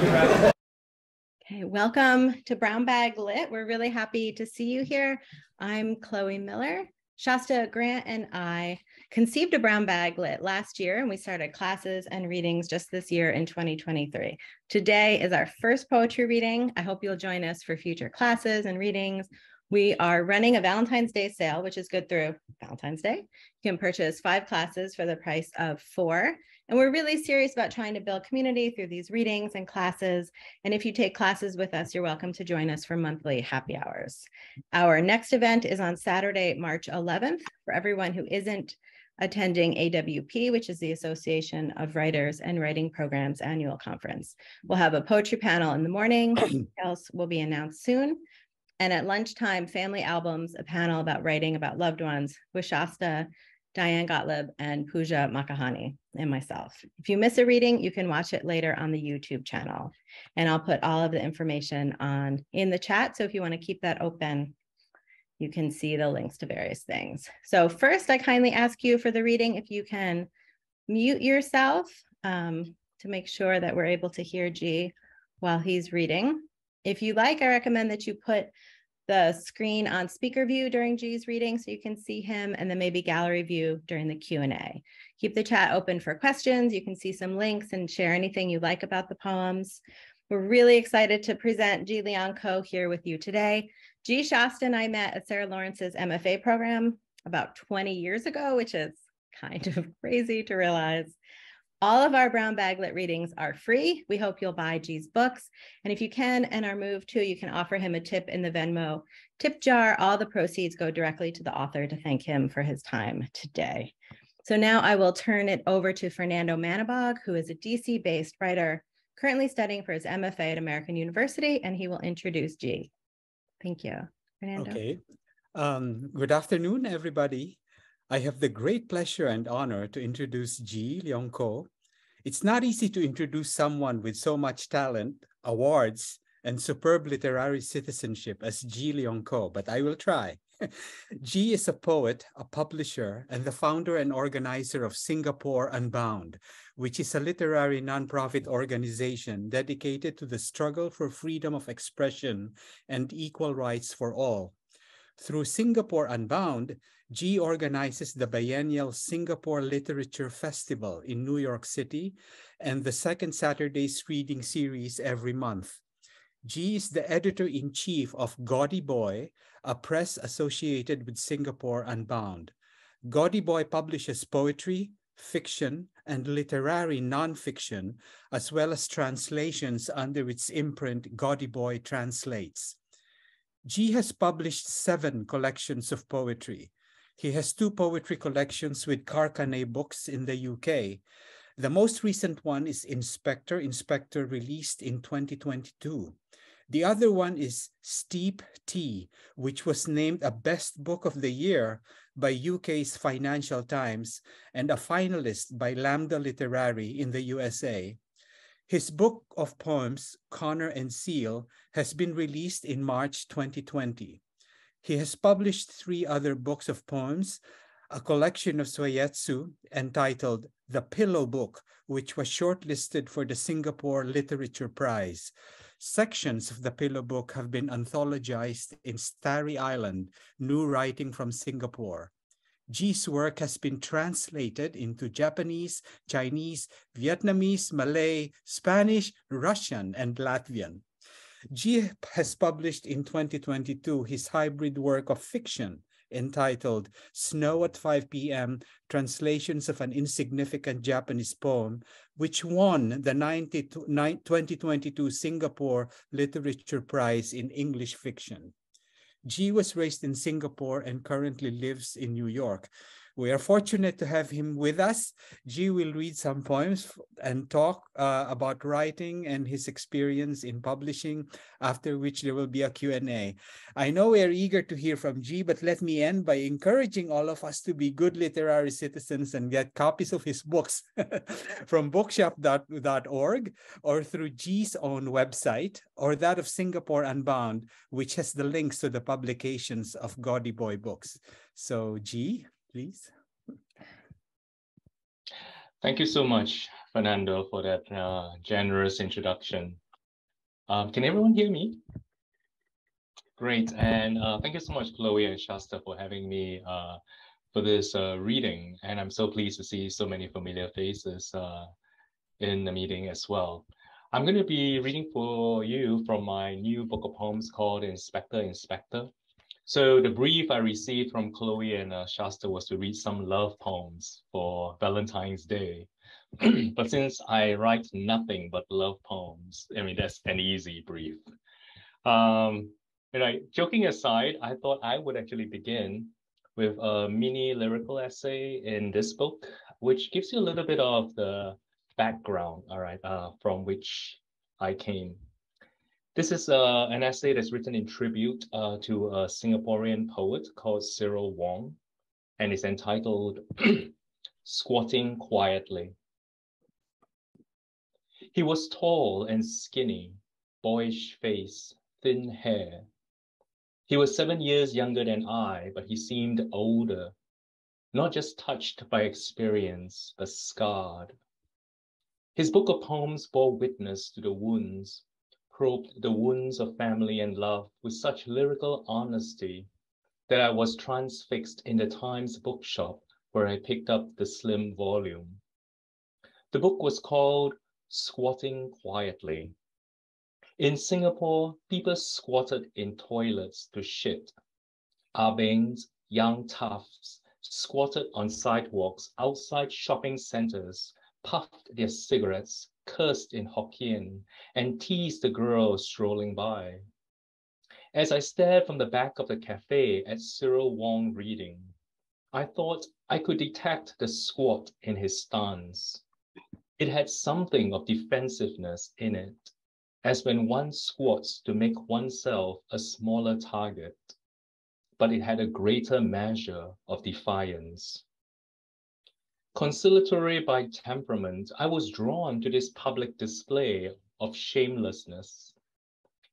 Okay, welcome to Brown Bag Lit. We're really happy to see you here. I'm Chloe Miller. Shasta Grant and I conceived a Brown Bag Lit last year, and we started classes and readings just this year in 2023. Today is our first poetry reading. I hope you'll join us for future classes and readings. We are running a Valentine's Day sale, which is good through Valentine's Day. You can purchase 5 classes for the price of 4. And we're really serious about trying to build community through these readings and classes. And if you take classes with us, you're welcome to join us for monthly happy hours. Our next event is on Saturday, March 11th. For everyone who isn't attending AWP, which is the Association of Writers and Writing Programs annual conference. We'll have a poetry panel in the morning. Details will be announced soon. And at lunchtime, family albums, a panel about writing about loved ones with Shasta, Diane Gottlieb, and Pooja Makahani, and myself. If you miss a reading, you can watch it later on the YouTube channel. And I'll put all of the information in the chat. So if you want to keep that open, you can see the links to various things. So first, I kindly ask you for the reading, if you can mute yourself to make sure that we're able to hear Jee while he's reading. If you like, I recommend that you put the screen on speaker view during Jee's reading so you can see him, and then maybe gallery view during the Q&A. Keep the chat open for questions. You can see some links and share anything you like about the poems. We're really excited to present Jee Leong Koh here with you today. Jee, Shasta, and I met at Sarah Lawrence's MFA program about 20 years ago, which is kind of crazy to realize. All of our Brown Bag Lit readings are free. We hope you'll buy Jee's books. And if you can and are moved to, you can offer him a tip in the Venmo tip jar. All the proceeds go directly to the author to thank him for his time today. So now I will turn it over to Fernando Manibog, who is a DC-based writer currently studying for his MFA at American University, and he will introduce Jee. Thank you, Fernando. Okay. Good afternoon, everybody. I have the great pleasure and honor to introduce Jee Leong Koh. It's not easy to introduce someone with so much talent, awards, and superb literary citizenship as Jee Leong Koh, but I will try. Jee is a poet, a publisher, and the founder and organizer of Singapore Unbound, which is a literary nonprofit organization dedicated to the struggle for freedom of expression and equal rights for all. Through Singapore Unbound, Jee organizes the biennial Singapore Literature Festival in New York City and the second Saturday's reading series every month. Jee is the editor-in-chief of Gaudy Boy, a press associated with Singapore Unbound. Gaudy Boy publishes poetry, fiction, and literary nonfiction, as well as translations under its imprint Gaudy Boy Translates. Jee has published 7 collections of poetry. He has 2 poetry collections with Carcanet Books in the UK. The most recent one is Inspector, released in 2022. The other one is Steep Tea, which was named a Best Book of the Year by UK's Financial Times and a finalist by Lambda Literary in the USA. His book of poems, Connor and Seal, has been released in March 2020. He has published 3 other books of poems, a collection of Suietsu entitled The Pillow Book, which was shortlisted for the Singapore Literature Prize. Sections of The Pillow Book have been anthologized in Starry Island, New Writing from Singapore. Jee's work has been translated into Japanese, Chinese, Vietnamese, Malay, Spanish, Russian, and Latvian. Jee has published in 2022 his hybrid work of fiction entitled Snow at 5 p.m. Translations of an Insignificant Japanese Poem, which won the 2022 Singapore Literature Prize in English Fiction. Jee was raised in Singapore and currently lives in New York. We are fortunate to have him with us. Jee will read some poems and talk about writing and his experience in publishing, after which there will be a Q&A. I know we are eager to hear from Jee, but let me end by encouraging all of us to be good literary citizens and get copies of his books from bookshop.org or through Jee's own website or that of Singapore Unbound, which has the links to the publications of Gaudy Boy books. So Jee, please. Thank you so much, Fernando, for that generous introduction. Can everyone hear me? Great, and thank you so much, Chloe and Shasta, for having me for this reading. And I'm so pleased to see so many familiar faces in the meeting as well. I'm going to be reading for you from my new book of poems called Inspector, Inspector. So the brief I received from Chloe and Shasta was to read some love poems for Valentine's Day. But since I write nothing but love poems, I mean, that's an easy brief. Joking aside, I thought I would actually begin with a mini lyrical essay in this book, which gives you a little bit of the background, all right, from which I came. This is an essay that's written in tribute to a Singaporean poet called Cyril Wong, and it's entitled Squatting Quietly. He was tall and skinny, boyish face, thin hair. He was 7 years younger than I, but he seemed older, not just touched by experience, but scarred. His book of poems bore witness to the wounds, probed the wounds of family and love with such lyrical honesty that I was transfixed in the Times bookshop where I picked up the slim volume. The book was called Squatting Quietly. In Singapore, people squatted in toilets to shit. Abangs, young toughs, squatted on sidewalks outside shopping centers, puffed their cigarettes, cursed in Hokkien, and teased the girls strolling by. As I stared from the back of the cafe at Cyril Wong reading, I thought I could detect the squat in his stance. It had something of defensiveness in it, as when one squats to make oneself a smaller target, but it had a greater measure of defiance. Conciliatory by temperament, I was drawn to this public display of shamelessness.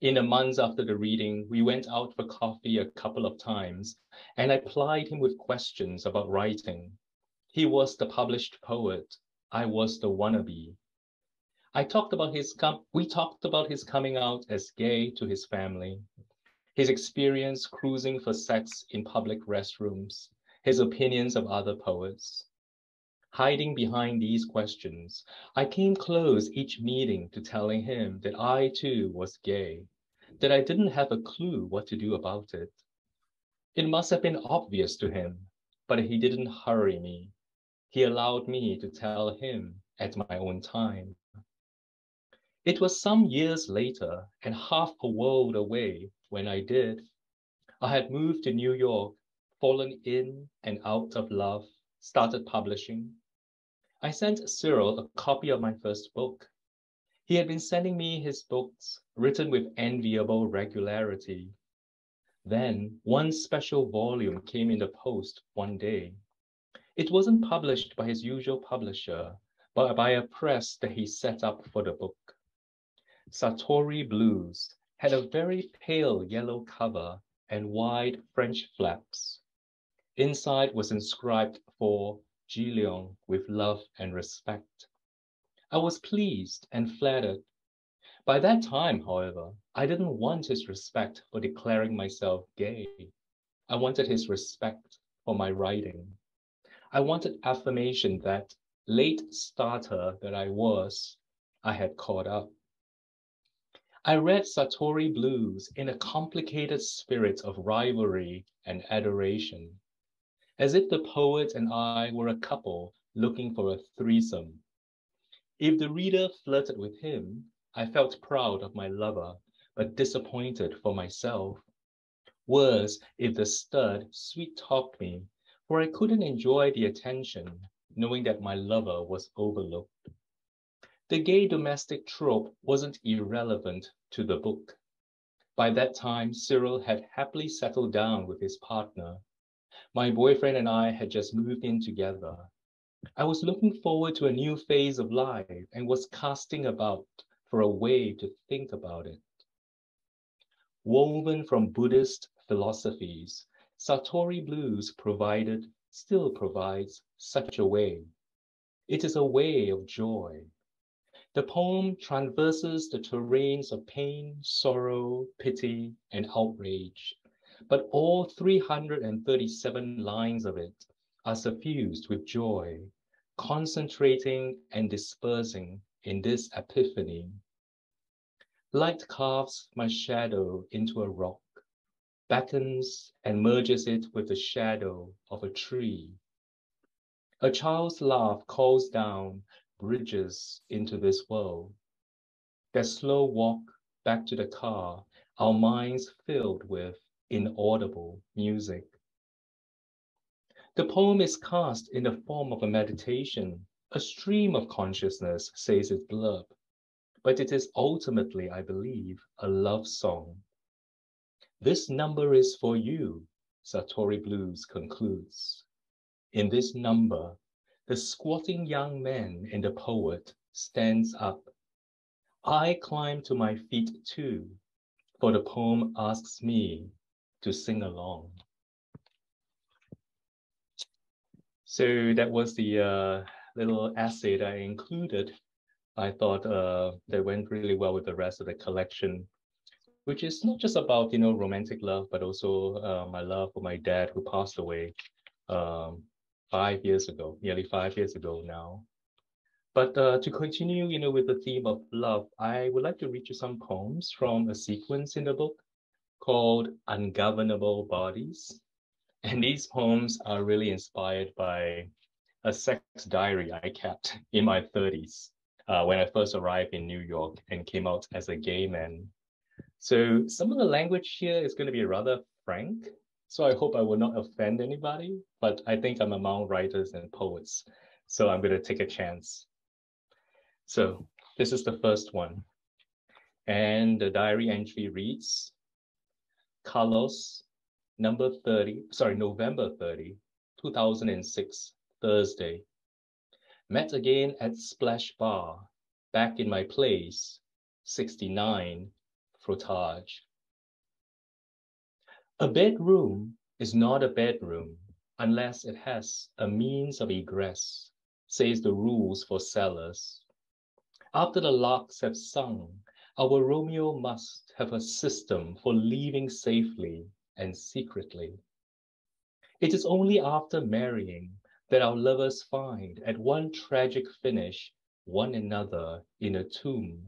In the months after the reading, we went out for coffee a couple of times, and I plied him with questions about writing. He was the published poet. I was the wannabe. We talked about his coming out as gay to his family, his experience cruising for sex in public restrooms, his opinions of other poets. Hiding behind these questions, I came close each meeting to telling him that I too was gay, that I didn't have a clue what to do about it. It must have been obvious to him, but he didn't hurry me. He allowed me to tell him at my own time. It was some years later and half a world away when I did. I had moved to New York, fallen in and out of love, started publishing. I sent Cyril a copy of my first book. He had been sending me his books, written with enviable regularity. Then one special volume came in the post one day. It wasn't published by his usual publisher, but by a press that he set up for the book. Satori Blues had a very pale yellow cover and wide French flaps. Inside was inscribed for Jee Leong with love and respect. I was pleased and flattered. By that time, however, I didn't want his respect for declaring myself gay. I wanted his respect for my writing. I wanted affirmation that, late starter that I was, I had caught up. I read Satori Blues in a complicated spirit of rivalry and adoration, as if the poet and I were a couple looking for a threesome. If the reader flirted with him, I felt proud of my lover, but disappointed for myself. Worse, if the stud sweet-talked me, for I couldn't enjoy the attention, knowing that my lover was overlooked. The gay domestic trope wasn't irrelevant to the book. By that time, Cyril had happily settled down with his partner. My boyfriend and I had just moved in together. I was looking forward to a new phase of life and was casting about for a way to think about it. Woven from Buddhist philosophies, Satori Blues still provides such a way. It is a way of joy. The poem traverses the terrains of pain, sorrow, pity, and outrage, but all 337 lines of it are suffused with joy, concentrating and dispersing in this epiphany. Light carves my shadow into a rock, beckons and merges it with the shadow of a tree. A child's laugh calls down bridges into this world. Their slow walk back to the car, our minds filled with inaudible music. The poem is cast in the form of a meditation, a stream of consciousness, says its blurb, but it is ultimately, I believe, a love song. This number is for you, Satori Blues concludes. In this number, the squatting young man in the poet stands up. I climb to my feet too, for the poem asks me to sing along. So that was the little essay that I included. I thought that went really well with the rest of the collection, which is not just about, romantic love, but also my love for my dad who passed away 5 years ago, nearly 5 years ago now. But to continue, with the theme of love, I would like to read you some poems from a sequence in the book called Ungovernable Bodies. And these poems are really inspired by a sex diary I kept in my 30s when I first arrived in New York and came out as a gay man. So some of the language here is going to be rather frank. So I hope I will not offend anybody, but I think I'm among writers and poets. So I'm going to take a chance. So this is the first one. And the diary entry reads, Carlos, November 30, 2006, Thursday. Met again at Splash Bar, back in my place, 69, Frottage. A bedroom is not a bedroom unless it has a means of egress, says the rules for cellars. After the larks have sung, our Romeo must have a system for leaving safely and secretly. It is only after marrying that our lovers find at one tragic finish one another in a tomb.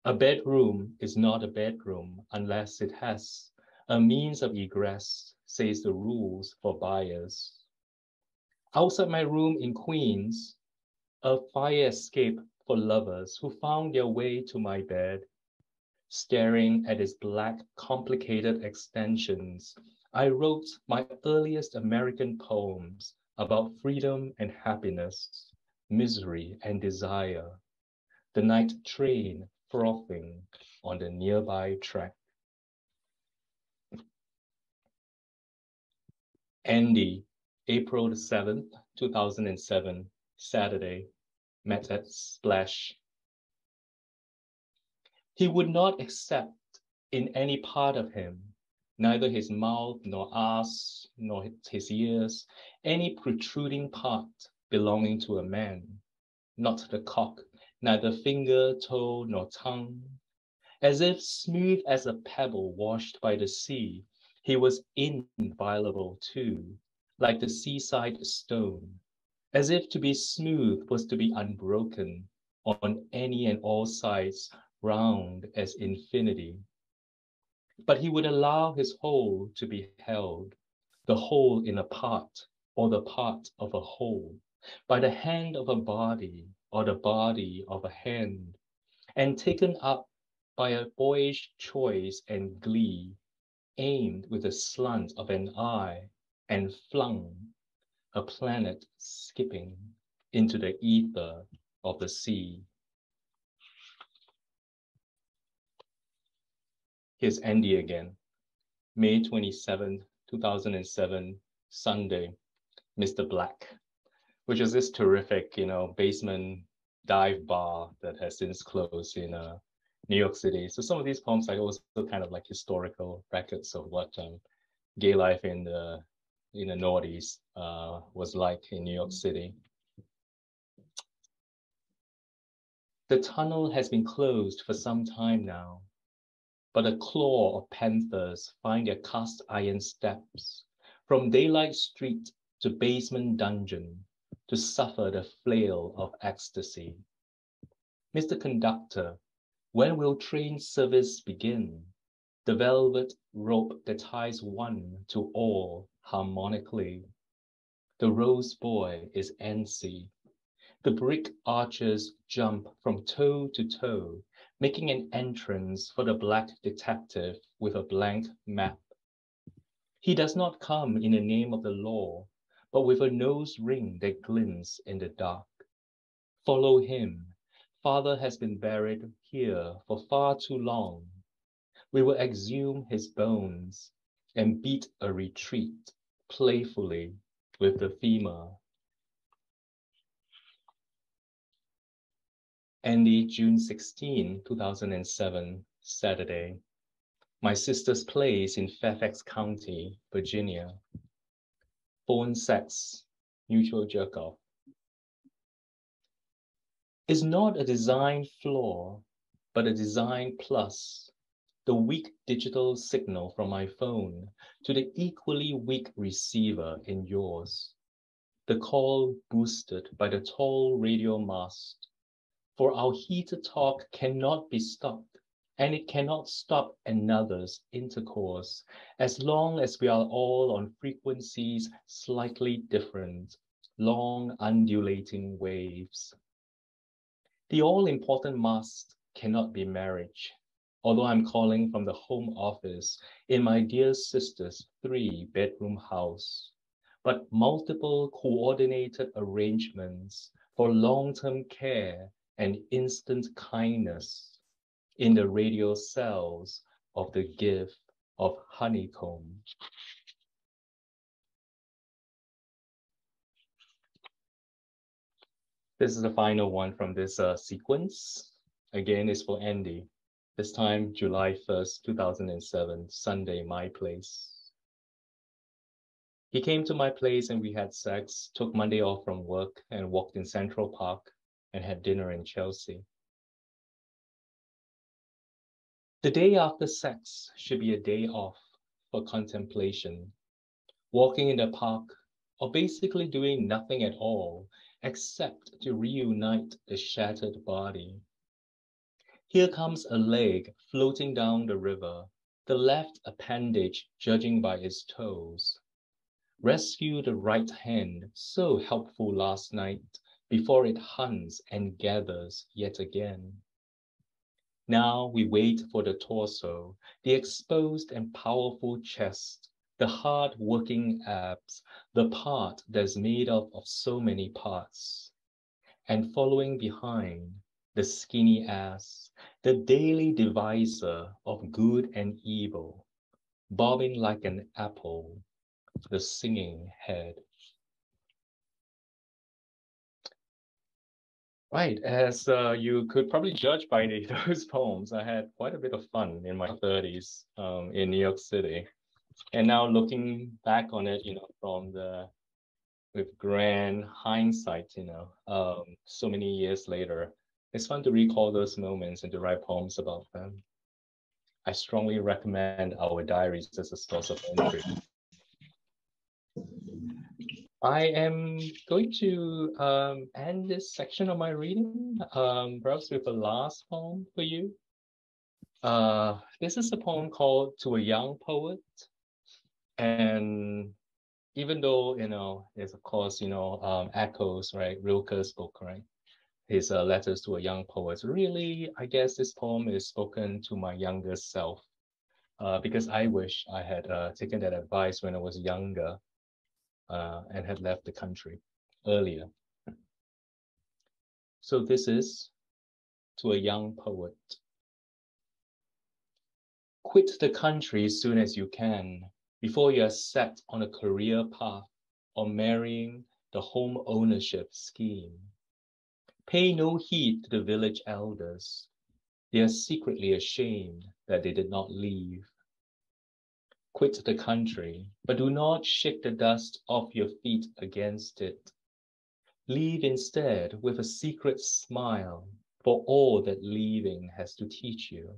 A bedroom is not a bedroom unless it has a means of egress, says the rules for buyers. Outside my room in Queens, a fire escape for lovers who found their way to my bed. Staring at its black, complicated extensions, I wrote my earliest American poems about freedom and happiness, misery and desire, the night train frothing on the nearby track. Andy, April the 7th, 2007, Saturday, met at Splash. He would not accept in any part of him, neither his mouth nor ass nor his ears, any protruding part belonging to a man, not the cock, neither finger, toe, nor tongue. As if smooth as a pebble washed by the sea, he was inviolable too, like the seaside stone, as if to be smooth was to be unbroken on any and all sides, round as infinity. But he would allow his whole to be held, the whole in a part, or the part of a whole, by the hand of a body, or the body of a hand, and taken up by a boyish choice and glee, aimed with the slant of an eye, and flung, a planet skipping into the ether of the sea. Here's Andy again, May 27th, 2007, Sunday, Mr. Black, which is this terrific, basement dive bar that has since closed in New York City. So some of these poems are also kind of like historical records of what gay life in the noughties was like in New York City. The tunnel has been closed for some time now, but a claw of panthers find their cast iron steps from daylight street to basement dungeon to suffer the flail of ecstasy. Mr. Conductor, when will train service begin? The velvet rope that ties one to all harmonically. The rose boy is antsy. The brick archers jump from toe to toe, making an entrance for the black detective with a blank map. He does not come in the name of the law, but with a nose ring that glints in the dark. Follow him. Father has been buried here for far too long. We will exhume his bones and beat a retreat playfully with the femur. Andy, June 16, 2007, Saturday. My sister's place in Fairfax County, Virginia. Phone sex, mutual jerk-off. Is not a design flaw, but a design plus. The weak digital signal from my phone to the equally weak receiver in yours. The call boosted by the tall radio mast. For our heated talk cannot be stopped, and it cannot stop another's intercourse, as long as we are all on frequencies slightly different, long undulating waves. The all-important must cannot be marriage, although I'm calling from the home office in my dear sister's 3-bedroom house, but multiple coordinated arrangements for long-term care and instant kindness in the radial cells of the gift of honeycomb. This is the final one from this sequence. Again, it's for Andy. This time, July 1st, 2007, Sunday, my place. He came to my place and we had sex, took Monday off from work and walked in Central Park and had dinner in Chelsea. The day after sex should be a day off for contemplation, walking in the park or basically doing nothing at all except to reunite the shattered body. Here comes a leg floating down the river, the left appendage judging by its toes. Rescue the right hand, so helpful last night, before it hunts and gathers yet again. Now we wait for the torso, the exposed and powerful chest, the hard-working abs, the part that's made up of so many parts. And following behind, the skinny ass, the daily divisor of good and evil, bobbing like an apple, the singing head. Right, as you could probably judge by those poems, I had quite a bit of fun in my 30s in New York City. And now looking back on it, with grand hindsight, so many years later, it's fun to recall those moments and to write poems about them. I strongly recommend our diaries as a source of entry. I am going to end this section of my reading, perhaps with a last poem for you. This is a poem called To a Young Poet. And even though, there's of course, echoes, right? Rilke's book, right? His letters to a young poet. Really, I guess this poem is spoken to my younger self because I wish I had taken that advice when I was younger and had left the country earlier. So this is To a Young Poet. Quit the country as soon as you can, before you are set on a career path or marrying the home ownership scheme. Pay no heed to the village elders. They are secretly ashamed that they did not leave. Quit the country, but do not shake the dust off your feet against it. Leave instead with a secret smile, for all that leaving has to teach you.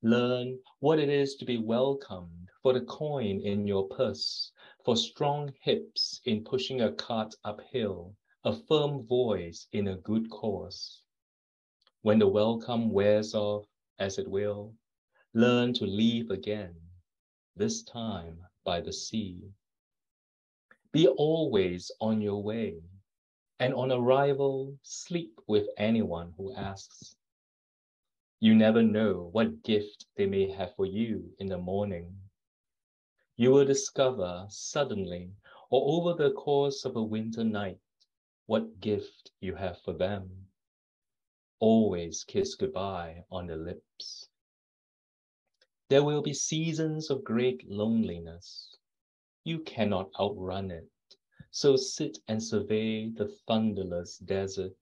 Learn what it is to be welcomed for the coin in your purse, for strong hips in pushing a cart uphill, a firm voice in a good cause. When the welcome wears off, as it will, learn to leave again, this time by the sea. Be always on your way, and on arrival, sleep with anyone who asks. You never know what gift they may have for you in the morning. You will discover suddenly or over the course of a winter night what gift you have for them. Always kiss goodbye on the lips. There will be seasons of great loneliness. You cannot outrun it, so sit and survey the thunderless desert.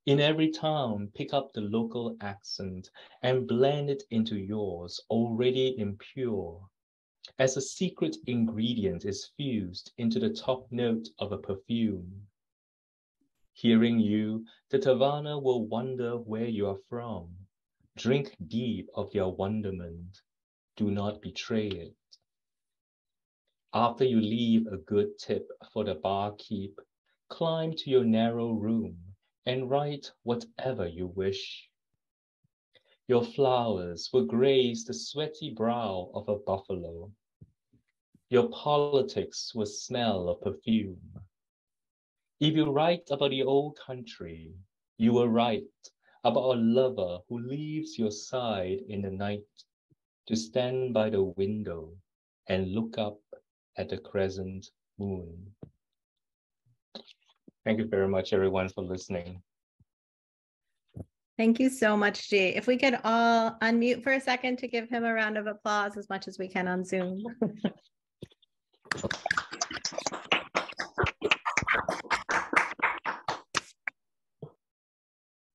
In every town, pick up the local accent and blend it into yours, already impure, as a secret ingredient is fused into the top note of a perfume. Hearing you, the Taverna will wonder where you are from. Drink deep of your wonderment. Do not betray it. After you leave a good tip for the barkeep, climb to your narrow room and write whatever you wish. Your flowers will graze the sweaty brow of a buffalo. Your politics will smell of perfume. If you write about the old country, you will write about a lover who leaves your side in the night to stand by the window and look up at the crescent moon. Thank you very much, everyone, for listening. Thank you so much, Jee. If we could all unmute for a second to give him a round of applause as much as we can on Zoom.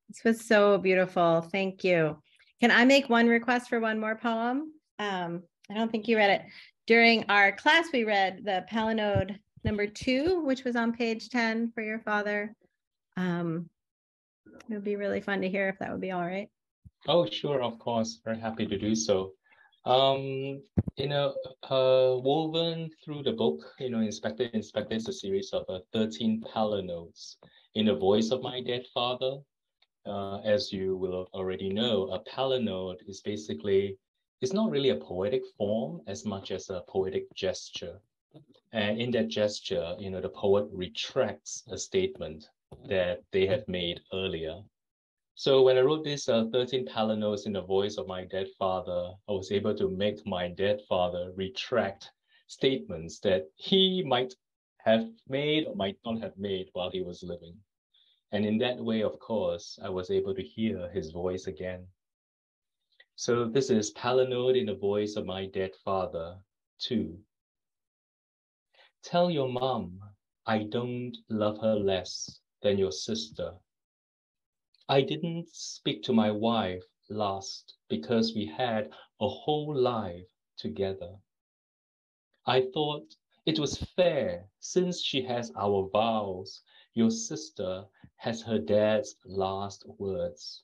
This was so beautiful. Thank you. Can I make one request for one more poem? I don't think you read it. During our class, we read the Palinode number 2, which was on page 10 for your father. It would be really fun to hear if that would be all right. Oh, sure, of course. Very happy to do so. Woven through the book, Inspector is a series of 13 palinodes in the voice of my dead father. As you will already know, a palinode is basically, it's not really a poetic form as much as a poetic gesture. And in that gesture, the poet retracts a statement that they have made earlier. So when I wrote these 13 palinodes in the voice of my dead father, I was able to make my dead father retract statements that he might have made or might not have made while he was living. And in that way, of course, I was able to hear his voice again. So this is Palinode in the voice of my dead father, 2. Tell your mom I don't love her less than your sister. I didn't speak to my wife last because we had a whole life together. I thought it was fair since she has our vows. Your sister has her dad's last words.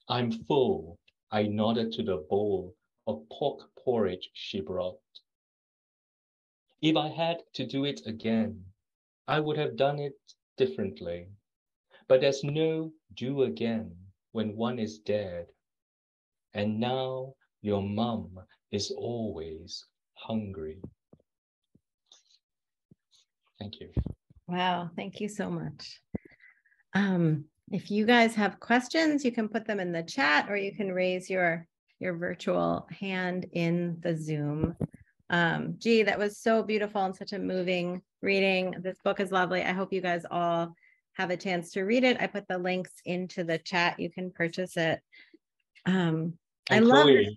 I'm full, I nodded to the bowl of pork porridge she brought. If I had to do it again, I would have done it differently. But there's no do again when one is dead. And now your mum is always hungry. Thank you. Wow, thank you so much. If you guys have questions, you can put them in the chat or you can raise your virtual hand in the Zoom. Jee, that was so beautiful and such a moving reading. This book is lovely. I hope you guys all have a chance to read it. I put the links into the chat. You can purchase it. I love it.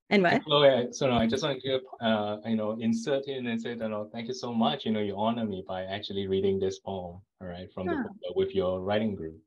And what? Chloe, so I just want to insert in and say that thank you so much. You honor me by actually reading this poem, all right, from the book with your writing group.